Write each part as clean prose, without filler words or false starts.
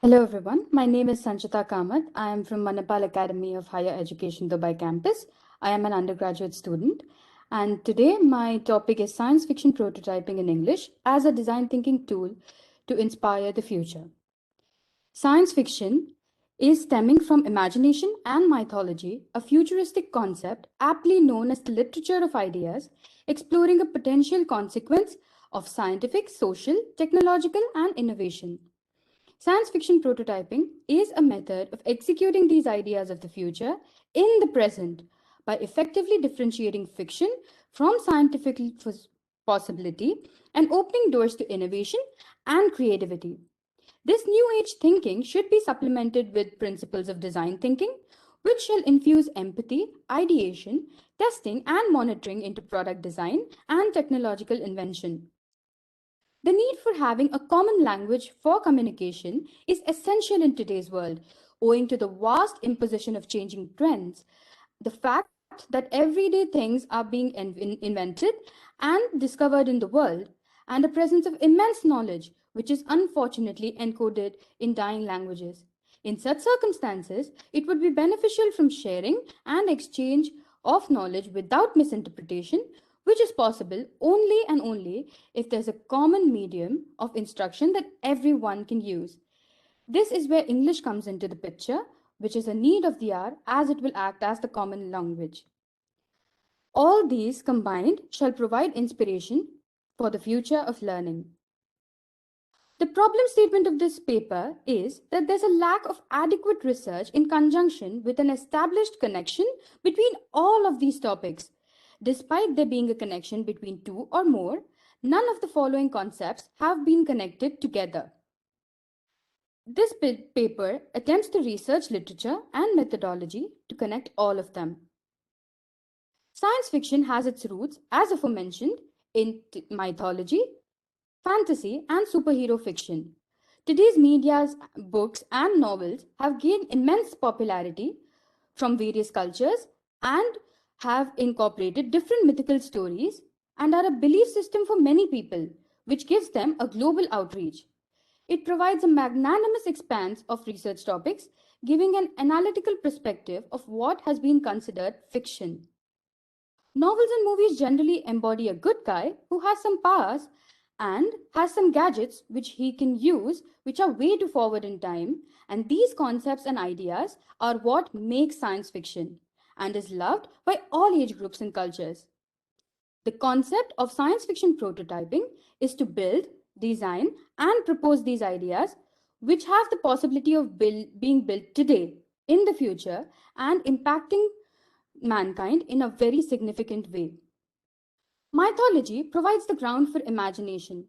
Hello everyone, my name is Sanchita Kamath. I am from Manipal Academy of Higher Education, Dubai campus. I am an undergraduate student, and today my topic is science fiction prototyping in English as a design thinking tool to inspire the future. Science fiction is stemming from imagination and mythology, a futuristic concept aptly known as the literature of ideas, exploring a potential consequence of scientific, social, technological, and innovation. Science fiction prototyping is a method of executing these ideas of the future in the present by effectively differentiating fiction from scientific possibility and opening doors to innovation and creativity. This new age thinking should be supplemented with principles of design thinking, which shall infuse empathy, ideation, testing, and monitoring into product design and technological invention. The need for having a common language for communication is essential in today's world, owing to the vast imposition of changing trends, the fact that everyday things are being invented and discovered in the world, and the presence of immense knowledge, which is unfortunately encoded in dying languages. In such circumstances, it would be beneficial from sharing and exchange of knowledge without misinterpretation, which is possible only and only if there's a common medium of instruction that everyone can use. This is where English comes into the picture, which is a need of the hour as it will act as the common language. All these combined shall provide inspiration for the future of learning. The problem statement of this paper is that there's a lack of adequate research in conjunction with an established connection between all of these topics. Despite there being a connection between two or more, none of the following concepts have been connected together. This paper attempts to research literature and methodology to connect all of them. Science fiction has its roots, as aforementioned, in mythology, fantasy, and superhero fiction. Today's media's books and novels have gained immense popularity from various cultures and have incorporated different mythical stories and are a belief system for many people, which gives them a global outreach. It provides a magnanimous expanse of research topics, giving an analytical perspective of what has been considered fiction. Novels and movies generally embody a good guy who has some powers and has some gadgets which he can use, which are way too forward in time. And these concepts and ideas are what make science fiction and is loved by all age groups and cultures. The concept of science fiction prototyping is to build, design, and propose these ideas which have the possibility of being built today, in the future, and impacting mankind in a very significant way. Mythology provides the ground for imagination.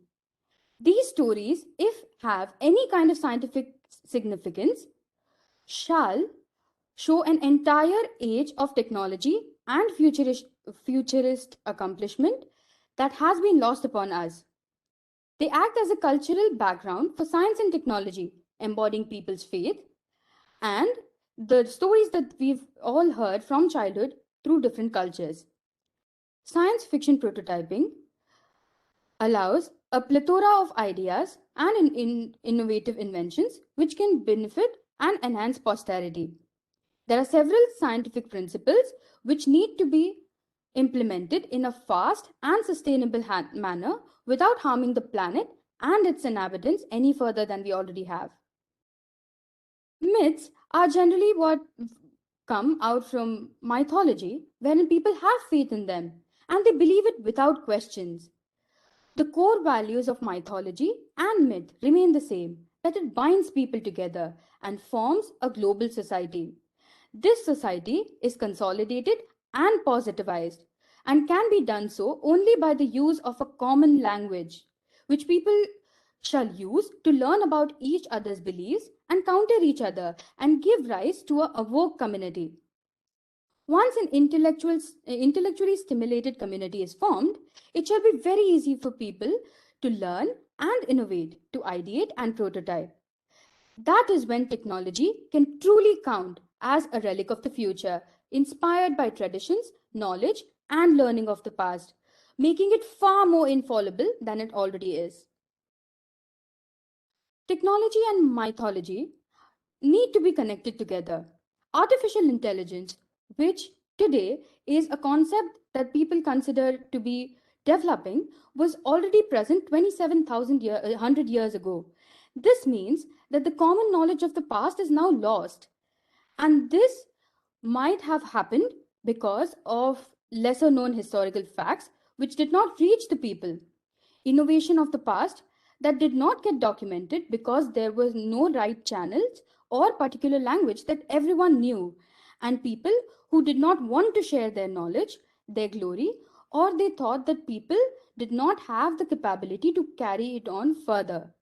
These stories, if have any kind of scientific significance, shall show an entire age of technology and futurist accomplishment that has been lost upon us. They act as a cultural background for science and technology, embodying people's faith and the stories that we've all heard from childhood through different cultures. Science fiction prototyping allows a plethora of ideas and innovative inventions which can benefit and enhance posterity. There are several scientific principles which need to be implemented in a fast and sustainable manner without harming the planet and its inhabitants any further than we already have. Myths are generally what come out from mythology, wherein people have faith in them and they believe it without questions. The core values of mythology and myth remain the same, that it binds people together and forms a global society. This society is consolidated and positivized and can be done so only by the use of a common language, which people shall use to learn about each other's beliefs and counter each other and give rise to a awoke community. Once an intellectually stimulated community is formed, it shall be very easy for people to learn and innovate, to ideate and prototype. That is when technology can truly count as a relic of the future, inspired by traditions, knowledge, and learning of the past, making it far more infallible than it already is. Technology and mythology need to be connected together. Artificial intelligence, which today is a concept that people consider to be developing, was already present 100 years ago. This means that the common knowledge of the past is now lost. And this might have happened because of lesser known historical facts which did not reach the people. Innovation of the past that did not get documented because there was no right channels or particular language that everyone knew, and people who did not want to share their knowledge, their glory, or they thought that people did not have the capability to carry it on further,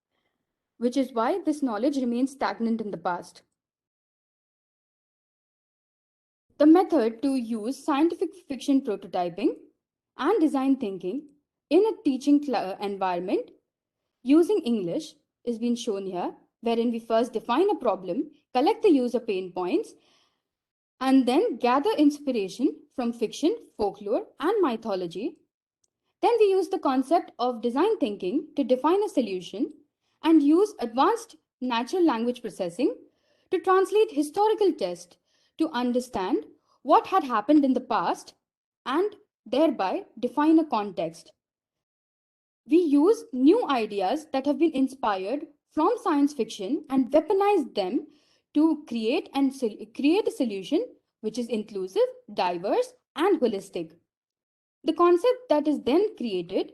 which is why this knowledge remains stagnant in the past. The method to use scientific fiction prototyping and design thinking in a teaching environment using English is being shown here, wherein we first define a problem, collect the user pain points, and then gather inspiration from fiction, folklore, and mythology. Then we use the concept of design thinking to define a solution and use advanced natural language processing to translate historical text to understand what had happened in the past and thereby define a context. We use new ideas that have been inspired from science fiction and weaponize them to create a solution which is inclusive, diverse, and holistic. The concept that is then created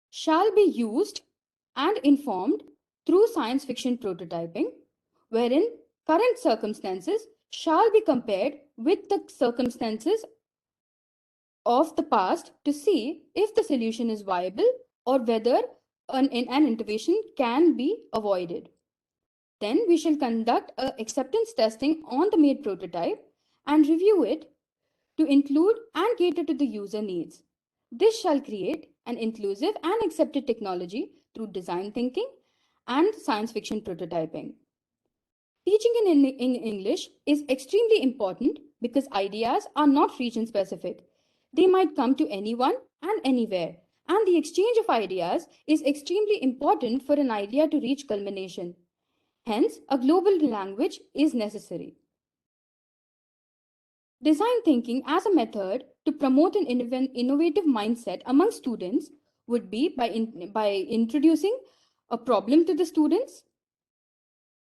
shall be used and informed through science fiction prototyping, wherein current circumstances shall be compared with the circumstances of the past to see if the solution is viable or whether an intervention can be avoided. Then we shall conduct acceptance testing on the made prototype and review it to include and cater to the user needs. This shall create an inclusive and accepted technology through design thinking and science fiction prototyping. Teaching in English is extremely important because ideas are not region specific. They might come to anyone and anywhere, and the exchange of ideas is extremely important for an idea to reach culmination. Hence, a global language is necessary. Design thinking as a method to promote an innovative mindset among students would be by introducing a problem to the students.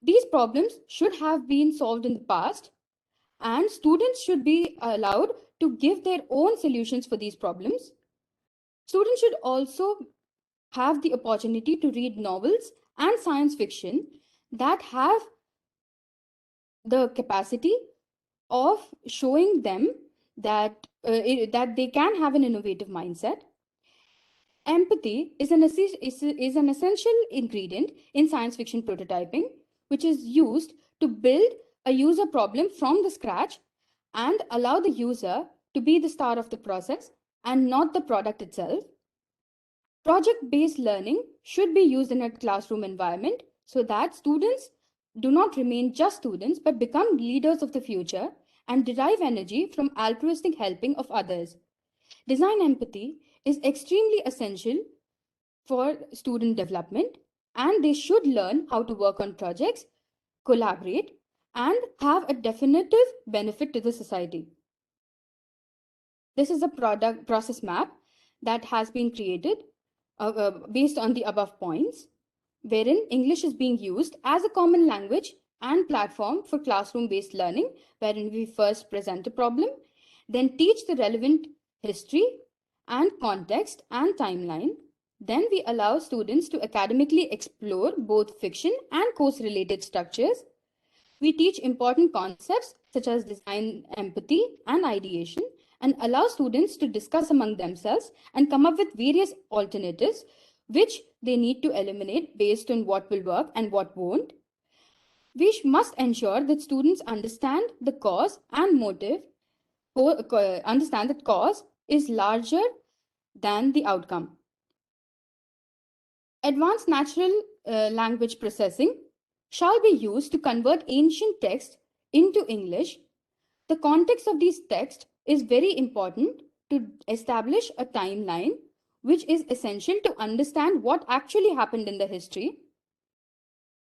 These problems should have been solved in the past, and students should be allowed to give their own solutions for these problems. Students should also have the opportunity to read novels and science fiction that have the capacity of showing them that they can have an innovative mindset. Empathy is an essential ingredient in science fiction prototyping, which is used to build a user problem from the scratch and allow the user to be the star of the process and not the product itself. Project-based learning should be used in a classroom environment so that students do not remain just students but become leaders of the future and derive energy from altruistic helping of others. Design empathy is extremely essential for student development, and they should learn how to work on projects, collaborate, and have a definitive benefit to the society. This is a product process map that has been created based on the above points, wherein English is being used as a common language and platform for classroom-based learning, wherein we first present a problem, then teach the relevant history and context and timeline. Then we allow students to academically explore both fiction and course-related structures. We teach important concepts such as design, empathy, and ideation, and allow students to discuss among themselves and come up with various alternatives which they need to eliminate based on what will work and what won't. We must ensure that students understand the cause and motive, understand that cause is larger than the outcome. Advanced natural language processing shall be used to convert ancient text into English. The context of these texts is very important to establish a timeline, which is essential to understand what actually happened in the history.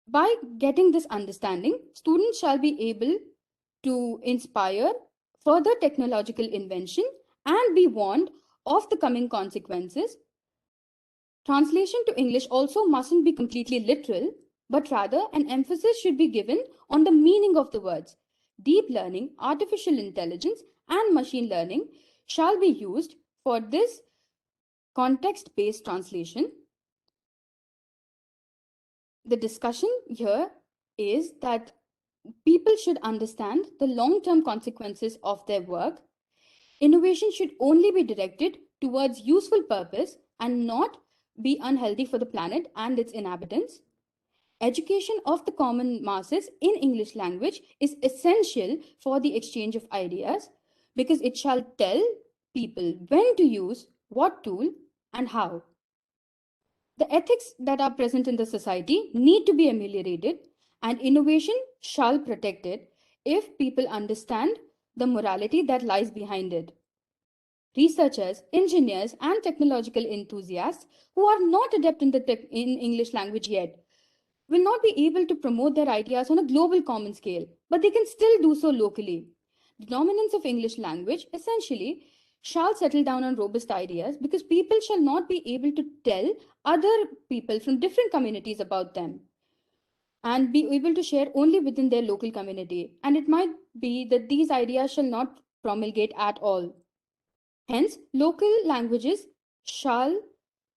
By getting this understanding, students shall be able to inspire further technological invention and be warned of the coming consequences. Translation to English also mustn't be completely literal, but rather an emphasis should be given on the meaning of the words. Deep learning, artificial intelligence, and machine learning shall be used for this context-based translation. The discussion here is that people should understand the long-term consequences of their work. Innovation should only be directed towards useful purpose and not be unhealthy for the planet and its inhabitants. Education of the common masses in English language is essential for the exchange of ideas because it shall tell people when to use what tool and how. The ethics that are present in the society need to be ameliorated, and innovation shall protect it if people understand the morality that lies behind it. Researchers, engineers, and technological enthusiasts who are not adept in English language yet will not be able to promote their ideas on a global common scale, but they can still do so locally. The dominance of English language essentially shall settle down on robust ideas because people shall not be able to tell other people from different communities about them and be able to share only within their local community. And it might be that these ideas shall not promulgate at all. Hence, local languages shall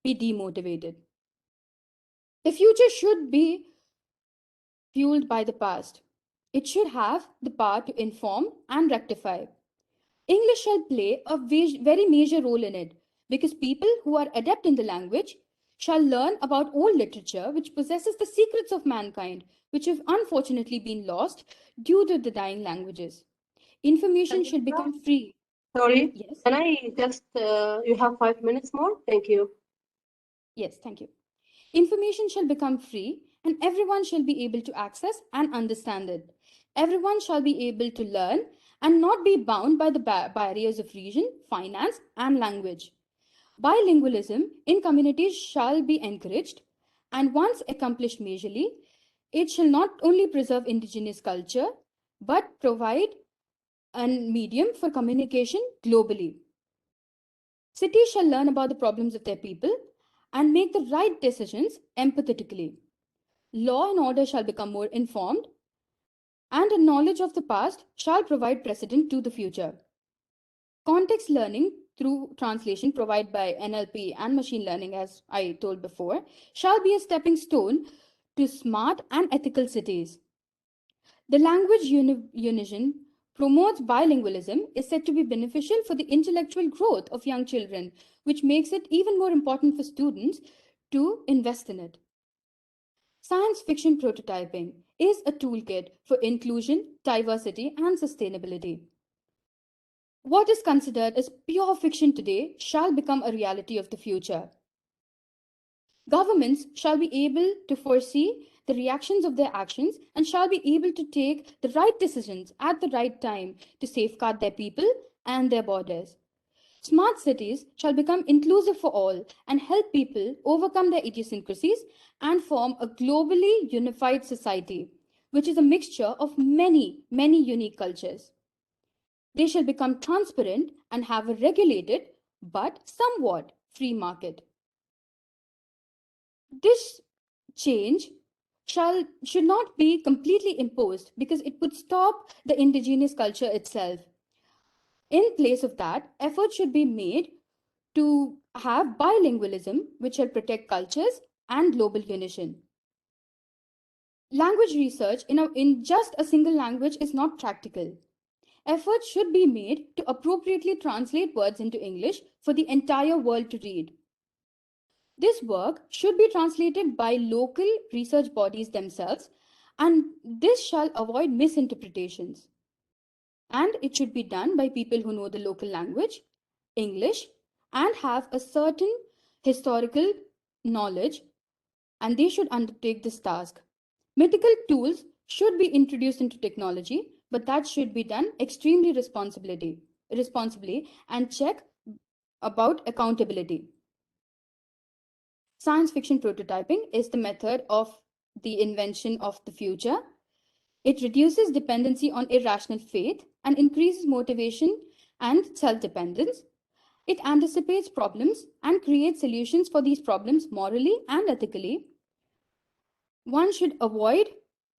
be demotivated. The future should be fueled by the past. It should have the power to inform and rectify. English shall play a very major role in it because people who are adept in the language shall learn about old literature which possesses the secrets of mankind, which have unfortunately been lost due to the dying languages. Information should Sanchita, become free. sorry, Yes, can I just, you have 5 minutes more? Thank you. yes, thank you. Information shall become free and everyone shall be able to access and understand it. Everyone shall be able to learn and not be bound by the barriers of region, finance, and language. Bilingualism in communities shall be encouraged, and once accomplished majorly, it shall not only preserve indigenous culture but provide a medium for communication globally. Cities shall learn about the problems of their people and make the right decisions empathetically. Law and order shall become more informed, and a knowledge of the past shall provide precedent to the future. Context learning through translation provided by NLP and machine learning, as I told before, shall be a stepping stone to smart and ethical cities. The language unison promotes bilingualism is said to be beneficial for the intellectual growth of young children, which makes it even more important for students to invest in it. Science fiction prototyping is a toolkit for inclusion, diversity, and sustainability. What is considered as pure fiction today shall become a reality of the future. Governments shall be able to foresee the reactions of their actions and shall be able to take the right decisions at the right time to safeguard their people and their borders. Smart cities shall become inclusive for all and help people overcome their idiosyncrasies and form a globally unified society, which is a mixture of many, many unique cultures. They shall become transparent and have a regulated but somewhat free market. This change should not be completely imposed because it would stop the indigenous culture itself. In place of that, effort should be made to have bilingualism, which shall protect cultures and global unison. Language research in just a single language is not practical. Efforts should be made to appropriately translate words into English for the entire world to read. This work should be translated by local research bodies themselves, and this shall avoid misinterpretations. And it should be done by people who know the local language, English, and have a certain historical knowledge, and they should undertake this task. Mythical tools should be introduced into technology, but that should be done extremely responsibly and check about accountability. Science fiction prototyping is the method of the invention of the future. It reduces dependency on irrational faith and increases motivation and self-dependence. It anticipates problems and creates solutions for these problems morally and ethically. One should avoid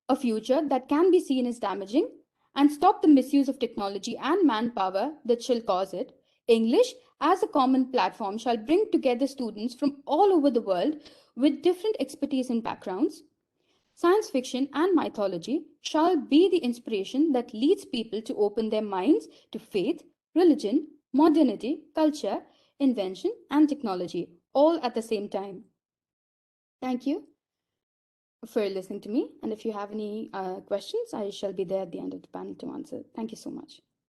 a future that can be seen as damaging and stop the misuse of technology and manpower that shall cause it. English, as a common platform, shall bring together students from all over the world with different expertise and backgrounds. Science fiction and mythology shall be the inspiration that leads people to open their minds to faith, religion, modernity, culture, invention, and technology, all at the same time. Thank you for listening to me. And if you have any questions, I shall be there at the end of the panel to answer. Thank you so much.